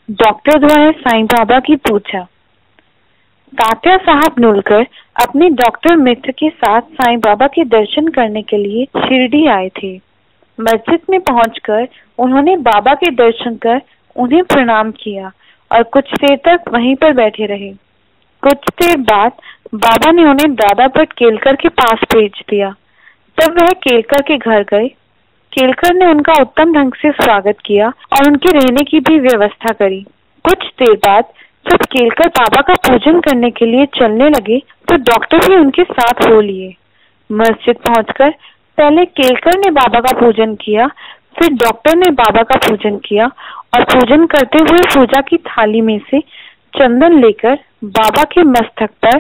Doctor द्वारा साईं बाबा की पूजा। तात्या साहब नुलकर अपने डॉक्टर मित्र के साथ साईं बाबा के दर्शन करने के लिए शिरडी आए थे। मस्जिद में पहुंचकर उन्होंने बाबा के दर्शन कर उन्हें प्रणाम किया और कुछ देर तक वहीं पर बैठे रहे। कुछ देर बाद बाबा ने उन्हें दादापट केलकर के पास भेज दिया। तब वह केलकर के घर गए। केलकर ने उनका उत्तम ढंग से स्वागत किया और उनके रहने की भी व्यवस्था करी। कुछ देर बाद जब केलकर बाबा का पूजन करने के लिए चलने लगे तो डॉक्टर भी उनके साथ हो लिए। मस्जिद पहुंचकर पहले केलकर ने बाबा का पूजन किया, फिर डॉक्टर ने बाबा का पूजन किया और पूजन करते हुए पूजा की थाली में से चंदन लेकर बाबा के मस्तक पर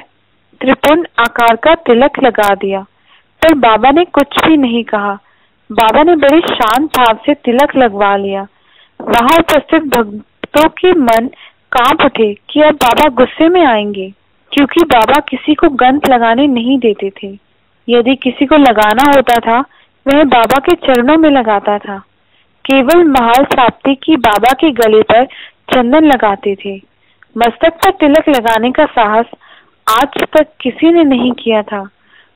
त्रिपुंड आकार का तिलक लगा दिया। पर बाबा ने कुछ भी नहीं कहा। बाबा ने बड़े शांत भाव से तिलक लगवा लिया। वहां उपस्थित भक्तों के मन कांप उठे कि अब बाबा गुस्से में आएंगे, क्योंकि बाबा किसी को गंध लगाने नहीं देते थे। यदि किसी को लगाना होता था वह बाबा के चरणों में लगाता था। केवल महाल साप्ती की बाबा के गले पर चंदन लगाते थे। मस्तक पर तिलक लगाने का साहस आज तक किसी ने नहीं किया था।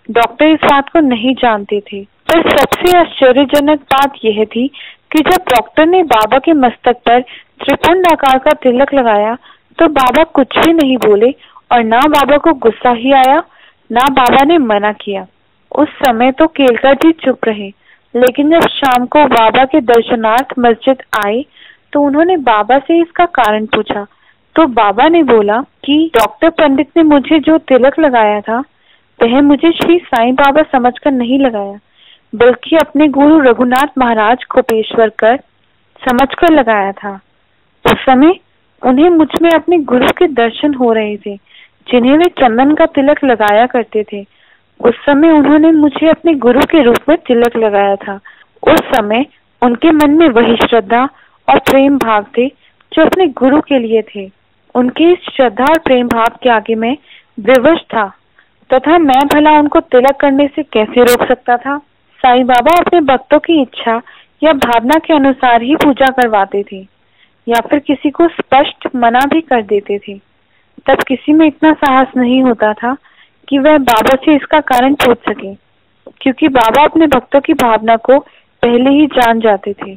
डॉक्टर इस बात को नहीं जानते थे, पर सबसे आश्चर्यजनक बात यह थी कि जब डॉक्टर ने बाबा के मस्तक पर त्रिपुंड आकार का तिलक लगाया तो बाबा कुछ भी नहीं बोले और ना बाबा को गुस्सा ही आया, ना बाबा ने मना किया। उस समय तो केलकर जी चुप रहे, लेकिन जब शाम को बाबा के दर्शनार्थ मस्जिद आए तो उन्होंने बाबा से इसका कारण पूछा। तो बाबा ने बोला कि डॉक्टर पंडित ने मुझे जो तिलक लगाया था वह मुझे श्री साईं बाबा समझकर नहीं लगाया, बल्कि अपने गुरु रघुनाथ महाराज को पेशवर कर समझकर लगाया था। उस समय उन्हें मुझ में अपने गुरु के दर्शन हो रहे थे, जिन्हें वे चंदन का तिलक लगाया करते थे। उस समय उन्होंने मुझे अपने गुरु के रूप में तिलक लगाया था। उस समय उनके मन में वही श्रद्धा और प्रेम भाव थे जो अपने गुरु के लिए थे। उनके इस श्रद्धा और प्रेम भाव के आगे मैं विवश था, तथा मैं भला उनको तिलक करने से कैसे रोक सकता था। साईं बाबा अपने भक्तों की इच्छा या भावना के अनुसार ही पूजा करवाते थे, या फिर किसी को स्पष्ट मना भी कर देते थे। तब किसी में इतना साहस नहीं होता था कि वह बाबा से इसका कारण पूछ सके, क्योंकि बाबा अपने भक्तों की भावना को पहले ही जान जाते थे।